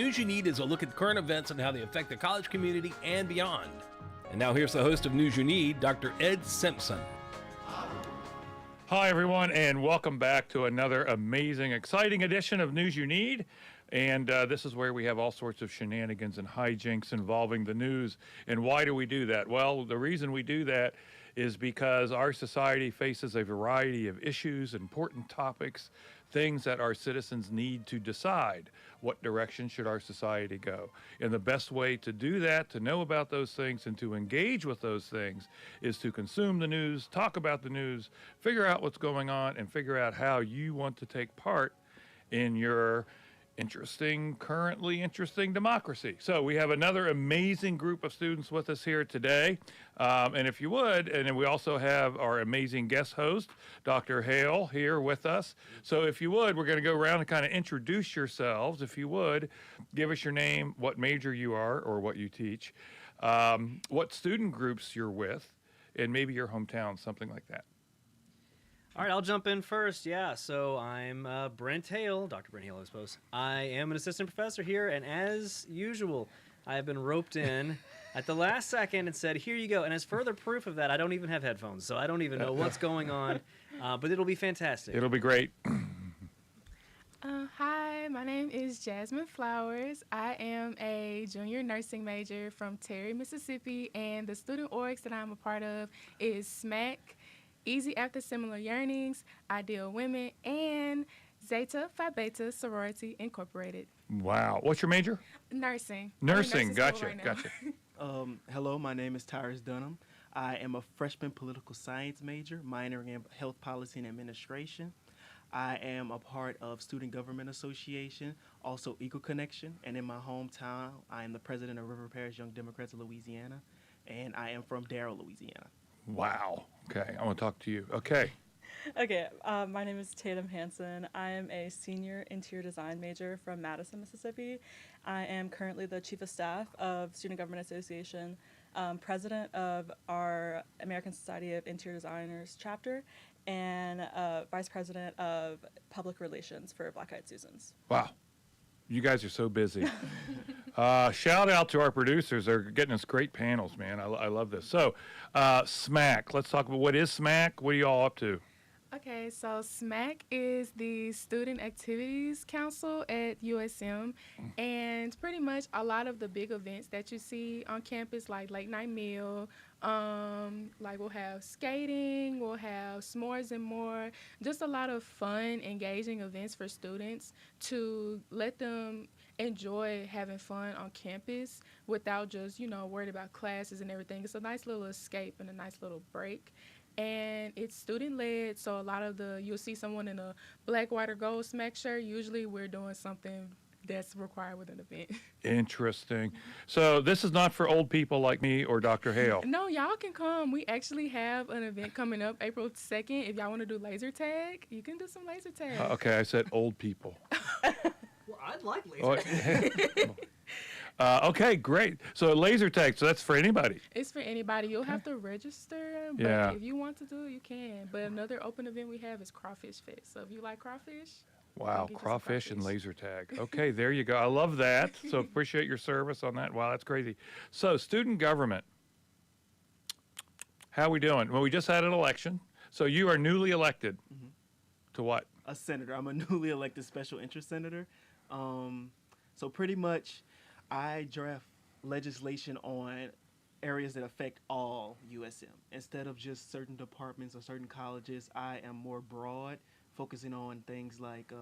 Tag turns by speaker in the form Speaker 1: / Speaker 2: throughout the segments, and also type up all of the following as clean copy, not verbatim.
Speaker 1: News You Need is a look at current events and how they affect the college community and beyond. And now here's the host of News You Need, Dr. Ed Simpson.
Speaker 2: Hi, everyone, and welcome back to another amazing, exciting edition of News You Need. And this is where we have all sorts of shenanigans and hijinks involving the news. And why do we do that? Well, the reason we do that is because our society faces a variety of issues, important topics, things that our citizens need to decide. What direction should our society go? And the best way to do that, to know about those things and to engage with those things, is to consume the news, talk about the news, figure out what's going on, and figure out how you want to take part in your currently interesting democracy. So we have another amazing group of students with us here today. And if you would, and then we also have our amazing guest host, Dr. Hale, here with us. So if you would, we're going to go around and kind of introduce yourselves. If you would, give us your name, what major you are or what you teach, what student groups you're with, and maybe your hometown, something like that.
Speaker 3: All right, I'll jump in first. Yeah, so I'm Brent Hale, Dr. Brent Hale, I suppose. I am an assistant professor here, and as usual, I have been roped in at the last second and said, here you go. And as further proof of that, I don't even have headphones, so I don't even know what's going on, but it'll be fantastic.
Speaker 2: It'll be great.
Speaker 4: Hi, my name is Jasmine Flowers. I am a junior nursing major from Terry, Mississippi, and the student orgs that I'm a part of is SMAC, Easy After Similar Yearnings, Ideal Women, and Zeta Phi Beta Sorority Incorporated.
Speaker 2: Wow. What's your major?
Speaker 4: Nursing.
Speaker 2: Nursing. Gotcha.
Speaker 4: Right
Speaker 2: Gotcha.
Speaker 5: Hello, my name is Tyrus Dunham. I am a freshman political science major, minoring in health policy and administration. I am a part of Student Government Association, also Equal Connection, and in my hometown, I am the president of River Parish Young Democrats of Louisiana, and I am from Darrow, Louisiana.
Speaker 2: Wow. Okay, I want to talk to you. Okay.
Speaker 6: Okay, my name is Tatum Hansen. I am a senior interior design major from Madison, Mississippi. I am currently the chief of staff of Student Government Association, president of our American Society of Interior Designers chapter, and vice president of public relations for Black Eyed Susans.
Speaker 2: Wow. You guys are so busy. Shout out to our producers. They're getting us great panels, man. I love this. So, SMAC. Let's talk about what is SMAC. What are you all up to?
Speaker 4: Okay, so SMAC is the Student Activities Council at USM, and pretty much a lot of the big events that you see on campus, like late night meal, like we'll have skating, we'll have s'mores and more, just a lot of fun, engaging events for students to let them enjoy having fun on campus without just, worried about classes and everything. It's a nice little escape and a nice little break. And it's student-led, so a lot of you'll see someone in a black, white, or gold SMAC shirt. Usually we're doing something that's required with an event.
Speaker 2: Interesting. So this is not for old people like me or Dr. Hale.
Speaker 4: No, y'all can come. We actually have an event coming up April 2nd. If y'all want to do laser tag, you can do some laser tag.
Speaker 2: Okay, I said old people.
Speaker 3: Well, I'd like laser tag.
Speaker 2: Okay, great. So laser tag, so that's for anybody.
Speaker 4: It's for anybody. You'll have to register, but
Speaker 2: Yeah.
Speaker 4: if you want to do it, you can. But another open event we have is Crawfish Fest. So if you like crawfish,
Speaker 2: Wow,
Speaker 4: get you some
Speaker 2: crawfish and
Speaker 4: crawfish.
Speaker 2: laser tag. Okay, there you go. I love that. So appreciate your service on that. Wow, that's crazy. So student government. How we doing? Well, we just had an election. So you are newly elected. To what?
Speaker 5: A senator. I'm a newly elected special interest senator. So pretty much, I draft legislation on areas that affect all USM. Instead of just certain departments or certain colleges, I am more broad, focusing on things like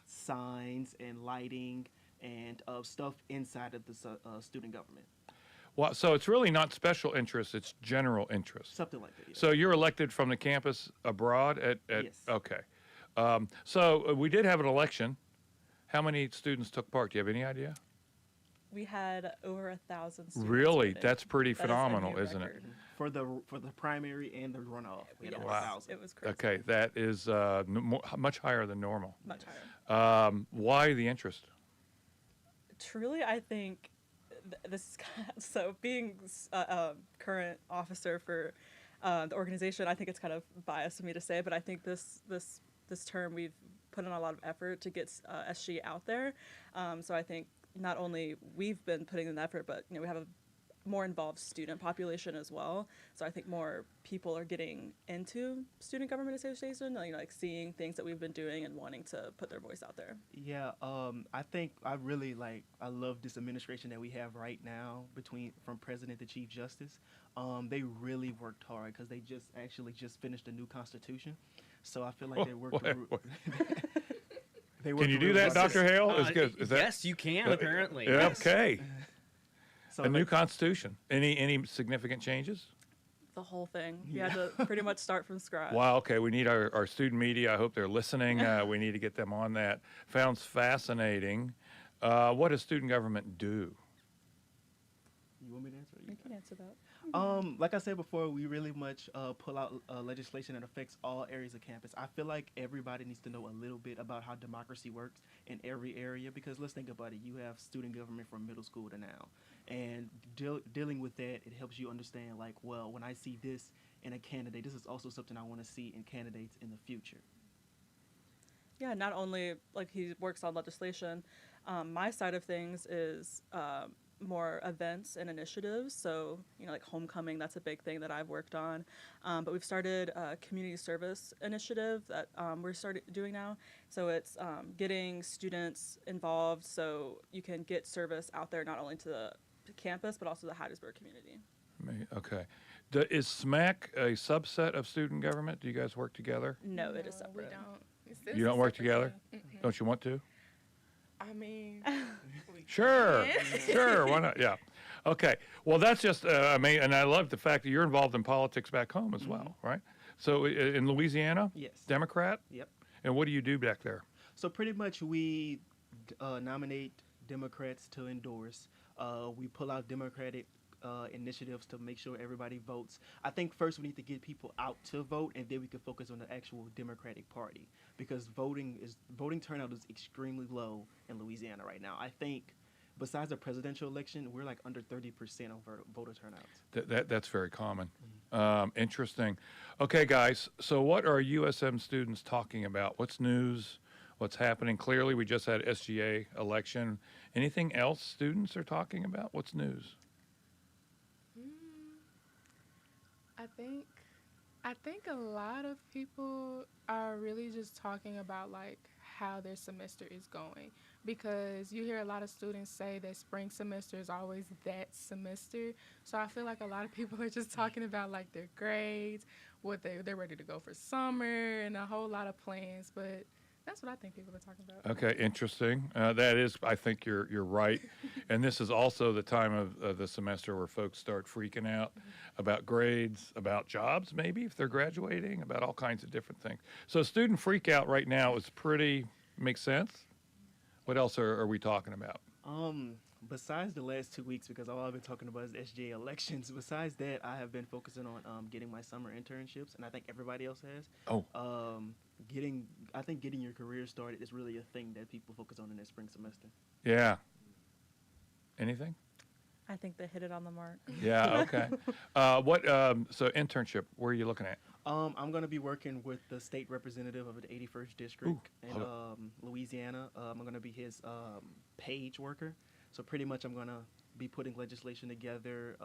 Speaker 5: signs and lighting and stuff inside of the student government.
Speaker 2: Well, so it's really not special interest, it's general interest.
Speaker 5: Something like that, yeah.
Speaker 2: So you're elected from the campus abroad at
Speaker 5: Yes.
Speaker 2: Okay. So we did have an election. How many students took part? Do you have any idea?
Speaker 6: We had over 1,000 students.
Speaker 2: Really?
Speaker 6: voted.
Speaker 2: That's pretty
Speaker 6: That is a
Speaker 2: phenomenal,
Speaker 6: new
Speaker 2: isn't
Speaker 6: record.
Speaker 5: For the primary and the runoff. We had
Speaker 6: Yes,
Speaker 5: over
Speaker 2: Wow.
Speaker 5: 1,000.
Speaker 6: it was crazy.
Speaker 2: it? Okay, that is much higher than normal.
Speaker 6: Much higher.
Speaker 2: Why the interest?
Speaker 6: Truly, I think this is so being a current officer for the organization, I think it's kind of biased of me to say, but I think this term we've put in a lot of effort to get SG out there. So I think not only we've been putting in the effort, but we have a more involved student population as well. So I think more people are getting into Student Government Association, like seeing things that we've been doing and wanting to put their voice out there.
Speaker 5: Yeah, I think I love this administration that we have right now from President to Chief Justice. They really worked hard because they just finished a new constitution. So I feel like they worked.
Speaker 2: Can you do that, Dr. Hale? Is that,
Speaker 3: yes, you can, apparently.
Speaker 2: Okay.
Speaker 5: So
Speaker 2: A new constitution. Any significant changes?
Speaker 6: The whole thing. We had to pretty much start from scratch.
Speaker 2: Wow, okay, we need our student media. I hope they're listening. We need to get them on that. Sounds fascinating. What does student government do?
Speaker 5: You want me to answer?
Speaker 6: You can answer that.
Speaker 5: Like I said before, we really much pull out legislation that affects all areas of campus. I feel like everybody needs to know a little bit about how democracy works in every area, because let's think about it. You have student government from middle school to now, and dealing with that, it helps you understand, like, well, when I see this in a candidate, this is also something I want to see in candidates in the future.
Speaker 6: Yeah, not only like he works on legislation, my side of things is more events and initiatives. So, like homecoming, that's a big thing that I've worked on. But we've started a community service initiative that we're doing now. So it's getting students involved so you can get service out there, not only to the campus, but also the Hattiesburg community.
Speaker 2: Okay. Is SMAC a subset of student government? Do you guys work together?
Speaker 6: No, it is separate.
Speaker 4: We don't.
Speaker 2: You don't work together? Don't you want to?
Speaker 4: I mean,
Speaker 2: Sure, sure, why not? Yeah. Okay, well, that's just, and I love the fact that you're involved in politics back home as well, right? So in Louisiana?
Speaker 5: Yes.
Speaker 2: Democrat?
Speaker 5: Yep.
Speaker 2: And what do you do back there?
Speaker 5: So pretty much we nominate Democrats to endorse. We pull out Democratic initiatives to make sure everybody votes. I think first we need to get people out to vote, and then we can focus on the actual Democratic Party, because voting turnout is extremely low in Louisiana right now. I think besides the presidential election, we're like under 30% of voter turnout.
Speaker 2: That's very common. Interesting. Okay, guys, so what are USM students talking about? What's news? What's happening? Clearly, we just had SGA election. Anything else students are talking about? What's news?
Speaker 4: I think a lot of people are really just talking about like how their semester is going, because you hear a lot of students say that spring semester is always that semester. So I feel like a lot of people are just talking about like their grades, what they're ready to go for summer, and a whole lot of plans. But that's what I think people are talking about.
Speaker 2: Okay, interesting. That is, I think you're right. And this is also the time of the semester where folks start freaking out about grades, about jobs maybe if they're graduating, about all kinds of different things. So student freak out right now is makes sense. What else are we talking about?
Speaker 5: Besides the last 2 weeks, because all I've been talking about is SGA elections, besides that, I have been focusing on getting my summer internships, and I think everybody else has.
Speaker 2: Oh.
Speaker 5: I think getting your career started is really a thing that people focus on in their spring semester.
Speaker 2: Yeah. Anything?
Speaker 6: I think they hit it on the mark.
Speaker 2: Yeah, okay. So internship, where are you looking at?
Speaker 5: I'm going to be working with the state representative of the 81st District in Louisiana. I'm going to be his page worker. So pretty much I'm going to be putting legislation together,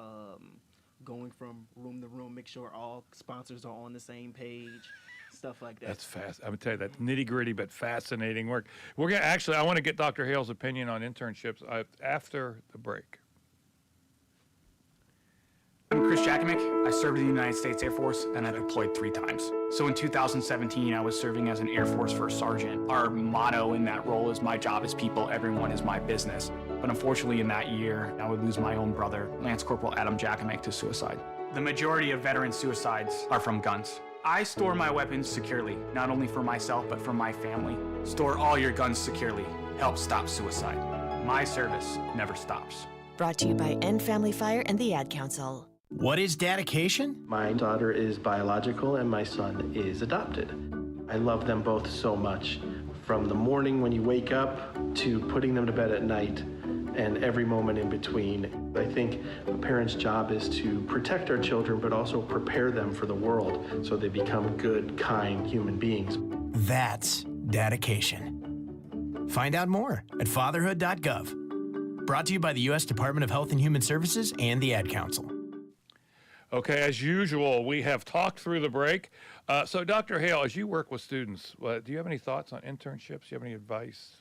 Speaker 5: going from room to room, make sure all sponsors are on the same page, stuff like that.
Speaker 2: That's fast. I'm going to tell you, that's nitty-gritty but fascinating work. We're going to I want to get Dr. Hale's opinion on internships after the break.
Speaker 7: I'm Chris Jackamick. I served in the United States Air Force, and I deployed 3 times. So in 2017, I was serving as an Air Force First Sergeant. Our motto in that role is, my job is people, everyone is my business. But unfortunately in that year, I would lose my own brother, Lance Corporal Adam Jackamick, to suicide. The majority of veteran suicides are from guns. I store my weapons securely, not only for myself, but for my family. Store all your guns securely. Help stop suicide. My service never stops.
Speaker 8: Brought to you by End Family Fire and the Ad Council.
Speaker 9: What is dedication?
Speaker 10: My daughter is biological and my son is adopted. I love them both so much. From the morning when you wake up to putting them to bed at night and every moment in between. I think a parent's job is to protect our children, but also prepare them for the world so they become good, kind human beings.
Speaker 9: That's Dedication. Find out more at fatherhood.gov. Brought to you by the U.S. Department of Health and Human Services and the Ad Council.
Speaker 2: Okay, as usual, we have talked through the break. So, Dr. Hale, as you work with students, do you have any thoughts on internships? Do you have any advice?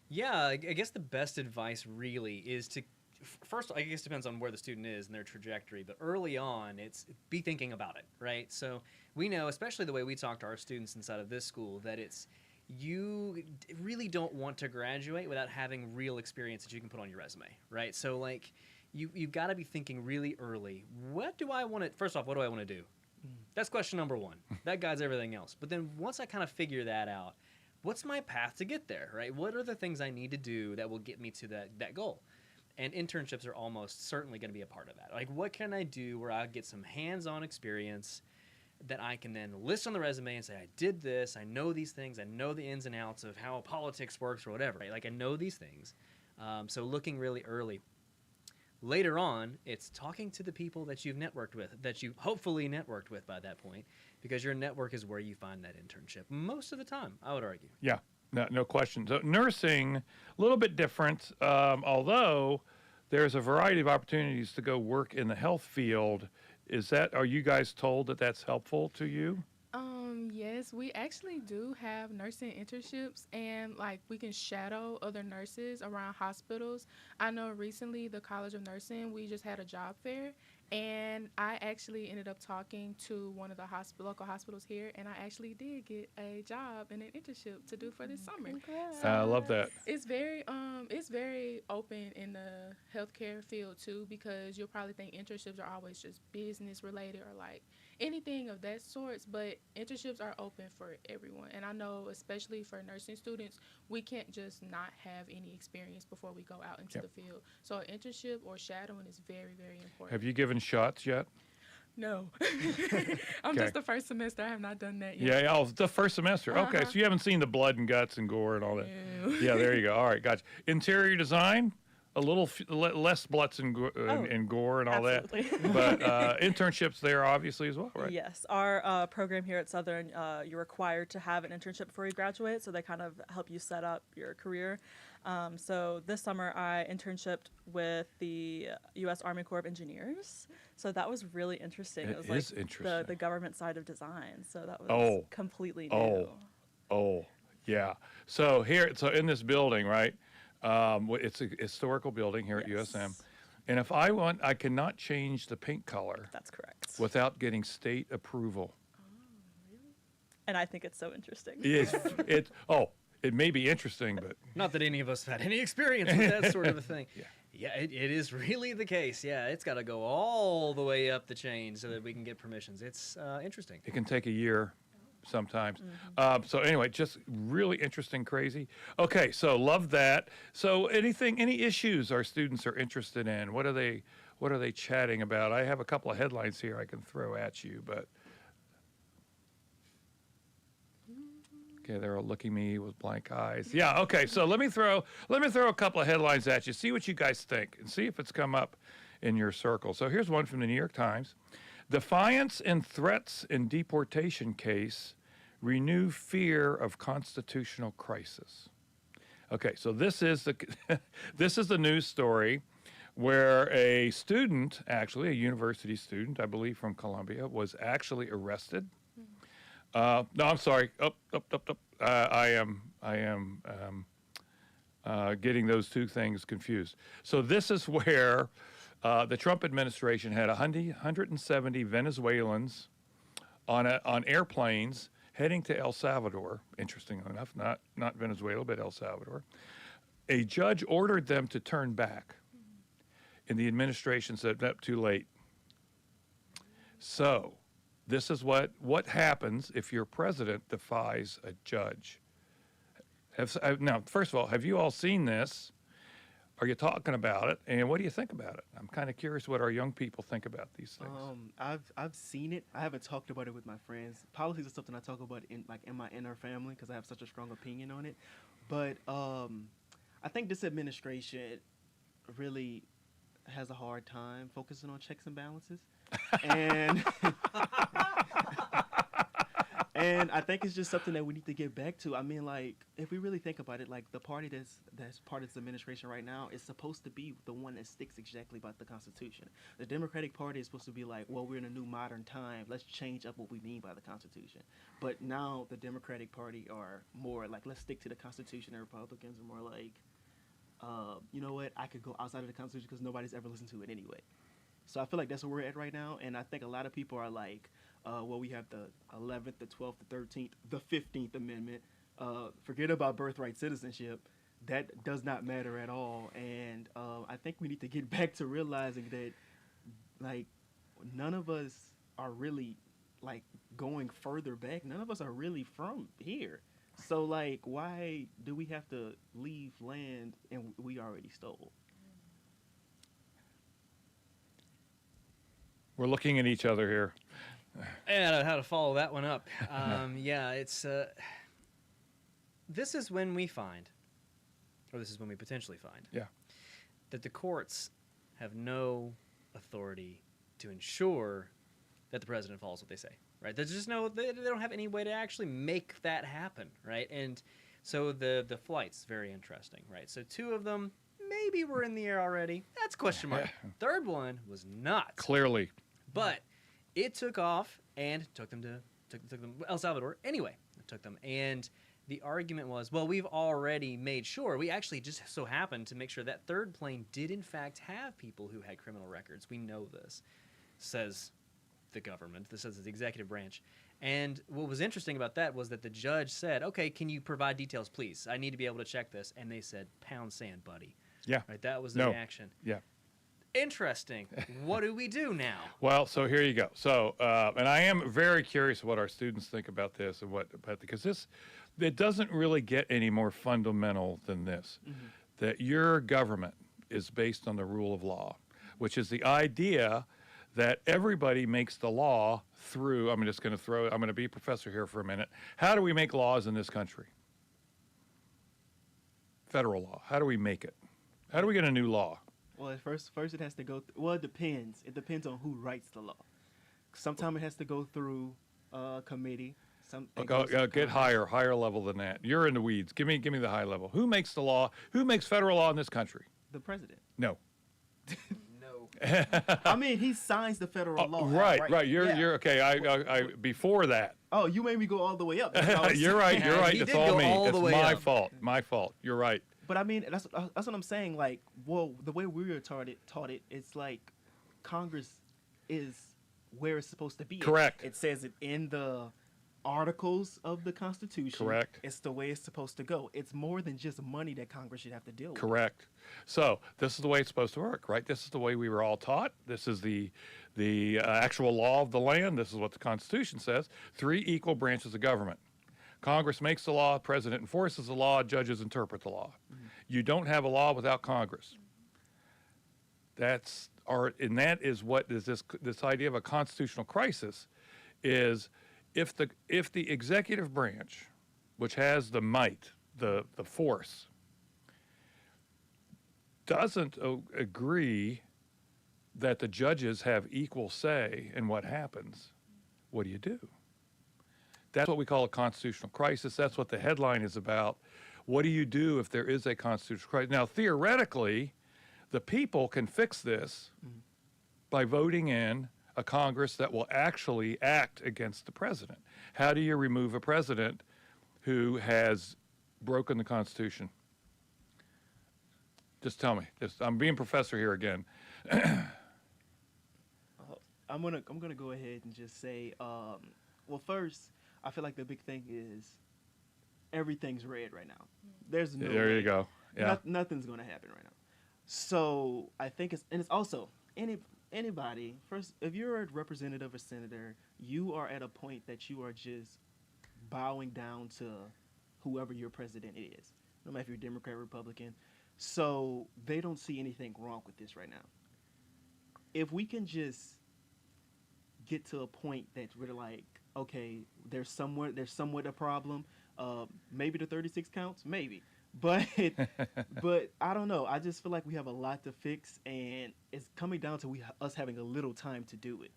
Speaker 3: Yeah, I guess the best advice really is to first, I guess it depends on where the student is and their trajectory, but early on, it's be thinking about it, right? So we know, especially the way we talk to our students inside of this school, that it's you really don't want to graduate without having real experience that you can put on your resume, right? So like you've got to be thinking really early, what do I want to, first off, what do I want to do? That's question number one. That guides everything else. But then once I kind of figure that out, what's my path to get there, right? What are the things I need to do that will get me to that goal? And internships are almost certainly going to be a part of that. Like, what can I do where I get some hands-on experience that I can then list on the resume and say, I did this, I know these things, I know the ins and outs of how politics works or whatever, right? Like, I know these things. So looking really early. Later on, it's talking to the people that you've networked with, that you hopefully networked with by that point, because your network is where you find that internship most of the time, I would argue.
Speaker 2: Yeah, no question. So nursing, a little bit different, although there's a variety of opportunities to go work in the health field. Are you guys told that that's helpful to you?
Speaker 4: Yes, we actually do have nursing internships, and like we can shadow other nurses around hospitals. I know recently the College of Nursing, we just had a job fair, and I actually ended up talking to one of the local hospitals here, and I actually did get a job and an internship to do for this summer.
Speaker 6: Congrats.
Speaker 4: So
Speaker 2: I love that.
Speaker 4: it's very open in the healthcare field too, because you'll probably think internships are always just business related or like anything of that sort, but internships are open for everyone. And I know especially for nursing students, we can't just not have any experience before we go out into the field. So an internship or shadowing is very, very important.
Speaker 2: Have you given shots yet?
Speaker 4: No. I'm
Speaker 2: Okay.
Speaker 4: just the first semester. I have not done that yet.
Speaker 2: Yeah, the first semester. Okay, so you haven't seen the blood and guts and gore and all that.
Speaker 4: No.
Speaker 2: Yeah, there you go. All right, gotcha. Interior design, a little less butts and gore and all
Speaker 6: Absolutely.
Speaker 2: that. But internships there obviously as well, right?
Speaker 6: Yes, our program here at Southern, you're required to have an internship before you graduate, so they kind of help you set up your career. So this summer I internshiped with the U.S. Army Corps of Engineers, so that was really interesting.
Speaker 2: It
Speaker 6: was
Speaker 2: is
Speaker 6: like
Speaker 2: interesting.
Speaker 6: the government side of design, so that was completely new.
Speaker 2: Oh, yeah. So in this building, right? It's a historical building here at USM. And if I want, I cannot change the paint color.
Speaker 6: That's correct.
Speaker 2: Without getting state approval.
Speaker 6: And I think it's so interesting.
Speaker 2: It may be interesting, but
Speaker 3: Not that any of us have had any experience with that sort of a thing. Yeah, it is really the case. Yeah, it's got to go all the way up the chain so that we can get permissions. It's interesting.
Speaker 2: it can take a year sometimes. So anyway, just really interesting, crazy. Okay, so love that. So any issues our students are interested in? What are they chatting about? I have a couple of headlines here I can throw at you, but okay, they're all looking at me with blank eyes. Yeah, okay, so let me throw a couple of headlines at you. See what you guys think and see if it's come up in your circle. So here's one from the New York Times. Defiance and threats in deportation case renew fear of constitutional crisis. Okay, so this is the news story where a student, actually a university student, I believe from Columbia, was actually arrested. No, I'm sorry. I am getting those two things confused. So this is where the Trump administration had 170 Venezuelans on airplanes heading to El Salvador. Interestingly enough, not Venezuela, but El Salvador. A judge ordered them to turn back, and the administration said, "Nope, too late." So this is what happens if your president defies a judge. Now, first of all, have you all seen this? Are you talking about it? And what do you think about it? I'm kind of curious what our young people think about these things.
Speaker 5: I've seen it. I haven't talked about it with my friends. Politics is something I talk about in my inner family because I have such a strong opinion on it. But I think this administration really has a hard time focusing on checks and balances. And And I think it's just something that we need to get back to. I mean, like, if we really think about it, like the party that's part of this administration right now is supposed to be the one that sticks exactly by the Constitution. The Democratic Party is supposed to be like, well, we're in a new modern time. Let's change up what we mean by the Constitution. But now the Democratic Party are more like, let's stick to the Constitution, and Republicans are more like, you know what, I could go outside of the Constitution because nobody's ever listened to it anyway. So I feel like that's where we're at right now, and I think a lot of people are like, well, we have the 11th, the 12th, the 13th, the 15th Amendment. Forget about birthright citizenship. That does not matter at all, and I think we need to get back to realizing that, like, none of us are really, like, going further back. None of us are really from here. So, like, why do we have to leave land and we already stole?
Speaker 2: We're looking at each other here.
Speaker 3: And how to follow that one up. Yeah, it's this is when we find, or this is when we potentially find, that the courts have no authority to ensure that the president follows what they say. Right? There's just they don't have any way to actually make that happen. Right? And so the flight's very interesting. Right? So 2 of them maybe were in the air already. That's question mark. Third one was not.
Speaker 2: Clearly.
Speaker 3: But it took off and took them El Salvador. Anyway, it took them. And the argument was, well, we've already made sure. We actually just so happened to make sure that third plane did, in fact, have people who had criminal records. We know this, says the government. This says the executive branch. And what was interesting about that was that the judge said, okay, can you provide details, please? I need to be able to check this. And they said, pound sand, buddy.
Speaker 2: Yeah.
Speaker 3: Right, that was the reaction.
Speaker 2: Yeah.
Speaker 3: Interesting. What do we do now?
Speaker 2: Well, so here you go. So, and I am very curious what our students think about this and because it doesn't really get any more fundamental than this, that your government is based on the rule of law, which is the idea that everybody makes the law through, I'm going to be a professor here for a minute. How do we make laws in this country? Federal law. How do we make it? How do we get a new law?
Speaker 5: Well, first it has to go. Well, it depends. It depends on who writes the law. Sometimes it has to go through a committee.
Speaker 2: Get higher level than that. You're in the weeds. Give me the high level. Who makes the law? Who makes federal law in this country?
Speaker 5: The president.
Speaker 2: No.
Speaker 3: No.
Speaker 5: I mean, he signs the federal law.
Speaker 2: Right. You're okay. I before that.
Speaker 5: Oh, you made me go all the way up.
Speaker 2: You're right. It's all me. It's my fault. You're right.
Speaker 5: But I mean, that's what I'm saying. Like, well, the way we were taught it, it's like Congress is where it's supposed to be.
Speaker 2: Correct.
Speaker 5: It says it in the articles of the Constitution.
Speaker 2: Correct.
Speaker 5: It's the way it's supposed to go. It's more than just money that Congress should have to deal with.
Speaker 2: Correct. So this is the way it's supposed to work, right? This is the way we were all taught. This is the actual law of the land. This is what the Constitution says. 3 equal branches of government. Congress makes the law, president enforces the law, judges interpret the law. You don't have a law without Congress. And that is what is this idea of a constitutional crisis is if the executive branch, which has the might, the force, doesn't agree that the judges have equal say in what happens, what do you do? That's what we call a constitutional crisis. That's what the headline is about. What do you do if there is a constitutional crisis? Now, theoretically, the people can fix this by voting in a Congress that will actually act against the president. How do you remove a president who has broken the Constitution? Just tell me. I'm being professor here again.
Speaker 5: I'm gonna go ahead and just say, well, first, I feel like the big thing is everything's red right now. There's no
Speaker 2: there you go. Yeah.
Speaker 5: Nothing's gonna happen right now. So I think it's also anybody. First, if you're a representative or senator, you are at a point that you are just bowing down to whoever your president is, no matter if you're Democrat or Republican. So they don't see anything wrong with this right now. If we can just get to a point that we're like, okay, there's somewhat a problem. Maybe the 36 counts, maybe, but but I don't know. I just feel like we have a lot to fix, and it's coming down to us having a little time to do it.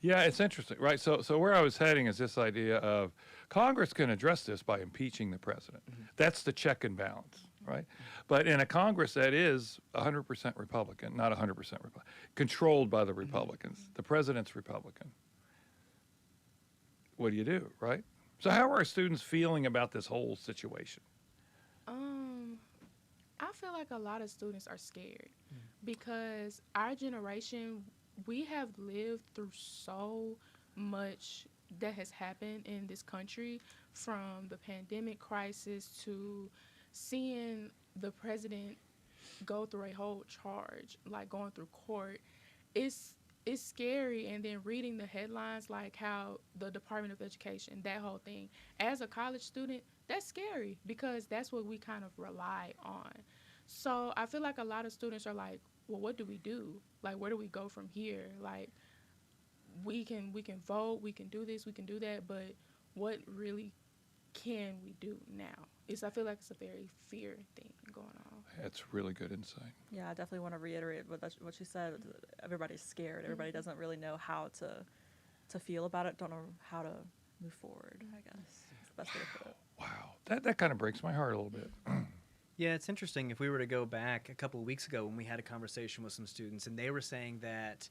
Speaker 2: Yeah, it's interesting, right? So where I was heading is this idea of Congress can address this by impeaching the president. That's the check and balance, right? But in a Congress that is 100% Republican, not 100% Republican, controlled by the Republicans, the president's Republican. What do you do, right? So how are our students feeling about this whole situation?
Speaker 4: I feel like a lot of students are scared because our generation, we have lived through so much that has happened in this country, from the pandemic crisis to seeing the president go through a whole charge, like going through court. It's scary. And then reading the headlines, like how the Department of Education, that whole thing, as a college student, that's scary because that's what we kind of rely on. So I feel like a lot of students are like, well, what do we do? Like, where do we go from here? Like, we can vote, we can do this, we can do that, but what really can we do now? I feel like it's a very fear thing going on.
Speaker 2: That's really good insight.
Speaker 6: Yeah, I definitely want to reiterate what you said. Everybody's scared. Everybody doesn't really know how to feel about it, don't know how to move forward, I guess. It's the best way to put it.
Speaker 2: Wow, that kind of breaks my heart a little bit.
Speaker 3: Yeah, it's interesting. If we were to go back a couple of weeks ago when we had a conversation with some students, and they were saying that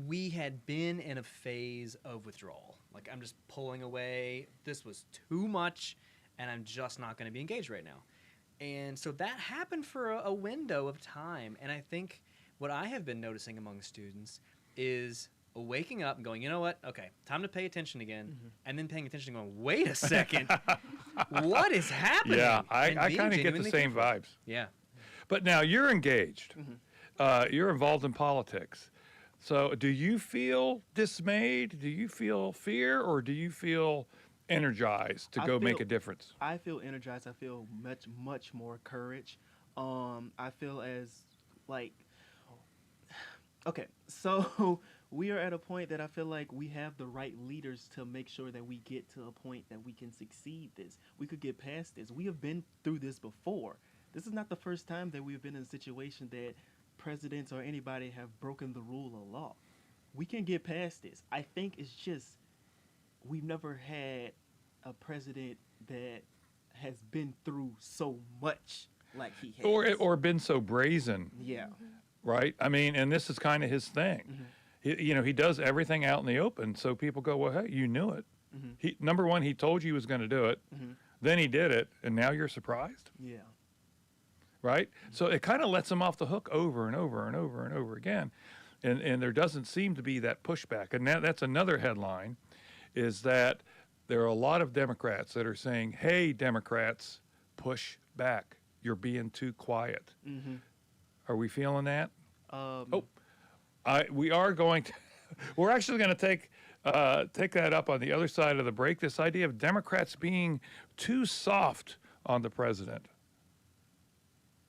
Speaker 3: we had been in a phase of withdrawal. Like, I'm just pulling away. This was too much, and I'm just not going to be engaged right now. And so that happened for a window of time. And I think what I have been noticing among students is waking up and going, you know what? Okay, time to pay attention again. And then paying attention and going, wait a second. What is happening?
Speaker 2: Yeah, I kind of get the same vibes.
Speaker 3: Yeah.
Speaker 2: But now you're engaged. You're involved in politics. So do you feel dismayed? Do you feel fear? Or do you feel energized to go make a difference?
Speaker 5: I feel energized. I feel much more courage. I feel as like, okay, so we are at a point that I feel like we have the right leaders to make sure that we get to a point that we can succeed this. We could get past this. We have been through this before. This is not the first time that we've been in a situation that presidents or anybody have broken the rule of law. We can get past this. I think it's just we've never had a president that has been through so much like he has.
Speaker 2: Or been so brazen.
Speaker 5: Yeah.
Speaker 2: Right? I mean, and this is kind of his thing. He does everything out in the open, so people go, well, hey, you knew it. Number one, he told you he was going to do it. Then he did it, and now you're surprised?
Speaker 5: Yeah.
Speaker 2: Right? So it kind of lets him off the hook over and over and over and over again. And there doesn't seem to be that pushback. And that's another headline, is that there are a lot of Democrats that are saying, hey, Democrats, push back. You're being too quiet. Are we feeling that? We are going to, we're actually going to take that up on the other side of the break, this idea of Democrats being too soft on the president.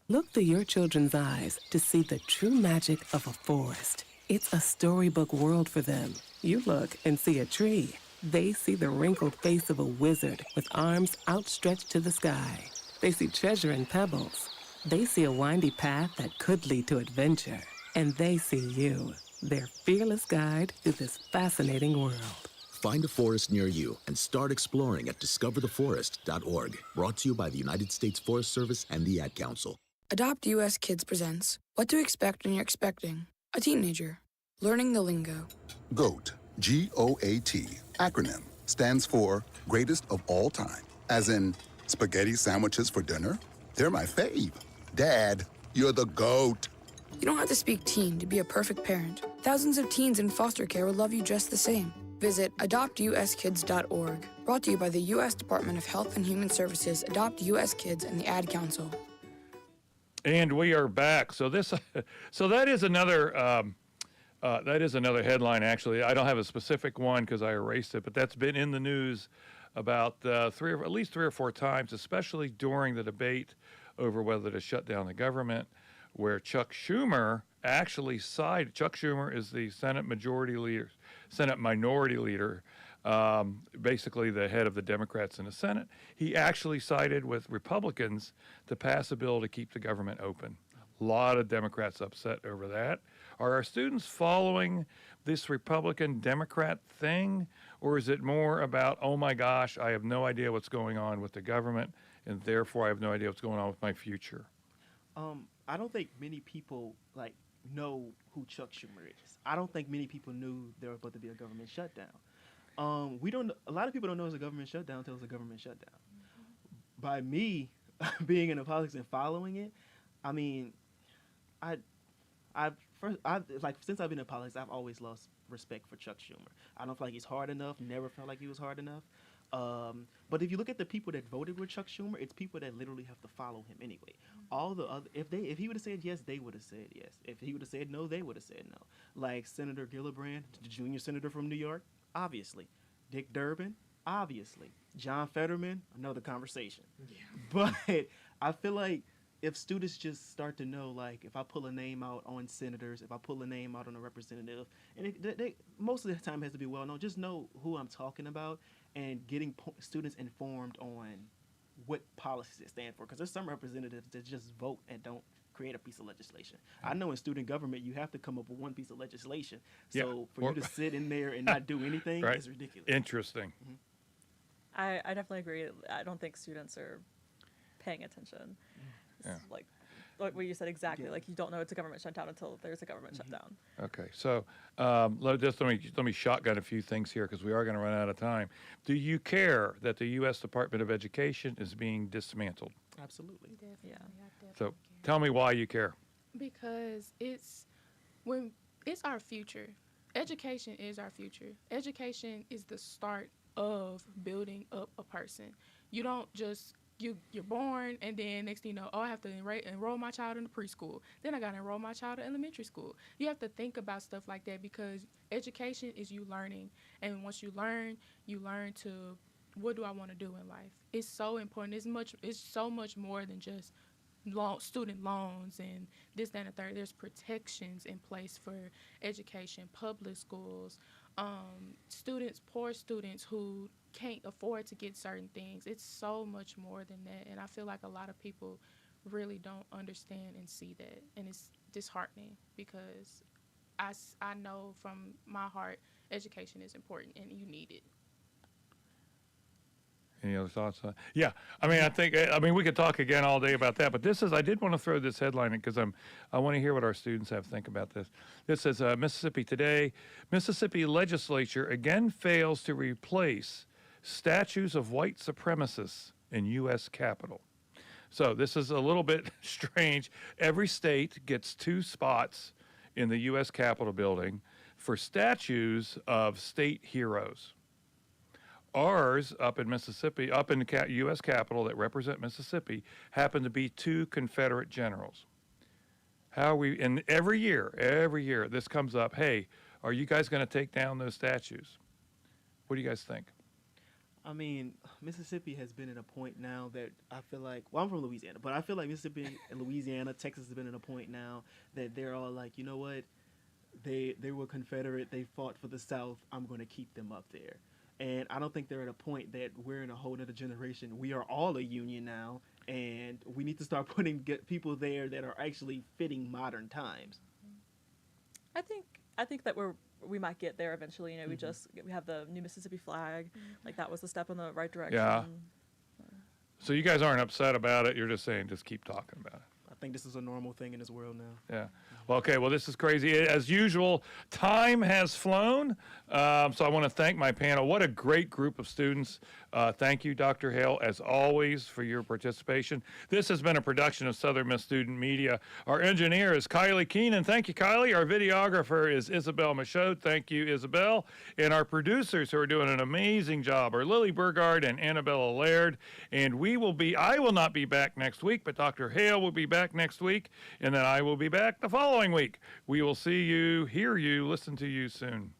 Speaker 11: Look through your children's eyes to see the true magic of a forest. It's a storybook world for them. You look and see a tree. They see the wrinkled face of a wizard with arms outstretched to the sky. They see treasure in pebbles. They see a windy path that could lead to adventure. And they see you, their fearless guide through this fascinating world.
Speaker 12: Find a forest near you and start exploring at discovertheforest.org. Brought to you by the United States Forest Service and the Ad Council.
Speaker 13: Adopt US Kids presents What to Expect When You're Expecting a Teenager. Learning the lingo.
Speaker 14: GOAT, G-O-A-T, acronym, stands for Greatest of All Time. As in, spaghetti sandwiches for dinner? They're my fave. Dad, you're the GOAT.
Speaker 13: You don't have to speak teen to be a perfect parent. Thousands of teens in foster care will love you just the same. Visit adoptuskids.org. Brought to you by the U.S. Department of Health and Human Services, Adopt U.S. Kids, and the Ad Council.
Speaker 2: And we are back. So that is another headline. Actually, I don't have a specific one because I erased it, but that's been in the news about at least three or four times, especially during the debate over whether to shut down the government, where Chuck Schumer actually sided. Chuck Schumer is the Senate Minority Leader, basically the head of the Democrats in the Senate. He actually sided with Republicans to pass a bill to keep the government open. A lot of Democrats upset over that. Are our students following this Republican Democrat thing, or is it more about, oh my gosh, I have no idea what's going on with the government, and therefore I have no idea what's going on with my future?
Speaker 5: I don't think many people know who Chuck Schumer is. I don't think many people knew there was about to be a government shutdown. We don't. A lot of people don't know it's a government shutdown until it's a government shutdown. By me being in the politics and following it, I mean, since I've been in politics, I've always lost respect for Chuck Schumer. I don't feel like he's hard enough. Never felt like he was hard enough. But if you look at the people that voted with Chuck Schumer, it's people that literally have to follow him anyway. All the other, if he would have said yes, they would have said yes. If he would have said no, they would have said no. Like Senator Gillibrand, the junior senator from New York, obviously. Dick Durbin, obviously. John Fetterman, another conversation. Yeah. But I feel like if students just start to know, like, if I pull a name out on senators, if I pull a name out on a representative, and most of the time it has to be well known, just know who I'm talking about and getting students informed on what policies they stand for. Because there's some representatives that just vote and don't create a piece of legislation. I know in student government you have to come up with one piece of legislation. So for you to sit in there and not do anything is ridiculous.
Speaker 2: Interesting.
Speaker 5: Mm-hmm.
Speaker 6: I definitely agree. I don't think students are paying attention. It's like what you said exactly. Like, you don't know it's a government shutdown until there's a government shutdown.
Speaker 2: Okay, so let me shotgun a few things here because we are going to run out of time. Do you care that the U.S. Department of Education is being dismantled?
Speaker 5: Absolutely.
Speaker 6: Yeah.
Speaker 2: So tell me why you care.
Speaker 4: Because it's our future. Education is our future. Education is the start of building up a person. You don't just you're born, and then next thing you know, I have to enroll my child in the preschool. Then I got to enroll my child in elementary school. You have to think about stuff like that because education is you learning. And once you learn to, what do I want to do in life? It's so important. It's so much more than just student loans and this, that, and the third. There's protections in place for education, public schools, poor students who can't afford to get certain things. It's so much more than that, and I feel like a lot of people really don't understand and see that, and it's disheartening because I know from my heart education is important and you need it.
Speaker 2: Any other thoughts? Yeah, I mean, we could talk again all day about that, but I did want to throw this headline in because I want to hear what our students have to think about this. This says, Mississippi Today, Mississippi legislature again fails to replace statues of white supremacists in U.S. Capitol. So this is a little bit strange. Every state gets 2 spots in the U.S. Capitol building for statues of state heroes. Ours up in Mississippi, up in the U.S. Capitol that represent Mississippi, happen to be 2 Confederate generals. And every year, this comes up, hey, are you guys going to take down those statues? What do you guys think?
Speaker 5: I mean, Mississippi has been at a point now that I feel like, well, I'm from Louisiana, but I feel like Mississippi and Louisiana, Texas has been at a point now that they're all like, you know what, they were Confederate, they fought for the South, I'm going to keep them up there. And I don't think they're at a point that we're in a whole other generation. We are all a union now, and we need to start get people there that are actually fitting modern times.
Speaker 6: I think that we might get there eventually. You know, we have the new Mississippi flag. Like, that was a step in the right direction.
Speaker 2: Yeah. So you guys aren't upset about it. You're just saying just keep talking about it.
Speaker 5: I think this is a normal thing in this world now.
Speaker 2: Yeah. Well, okay. Well, this is crazy. As usual, time has flown. So I want to thank my panel. What a great group of students. Thank you, Dr. Hale, as always, for your participation. This has been a production of Southern Miss Student Media. Our engineer is Kylie Keenan. Thank you, Kylie. Our videographer is Isabel Michaud. Thank you, Isabel. And our producers who are doing an amazing job are Lily Burgard and Annabella Laird. And I will not be back next week, but Dr. Hale will be back next week. And then I will be back the following week. We will see you, hear you, listen to you soon.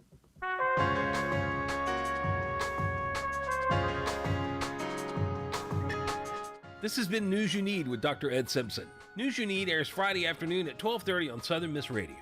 Speaker 1: This has been News You Need with Dr. Ed Simpson. News You Need airs Friday afternoon at 12:30 on Southern Miss Radio.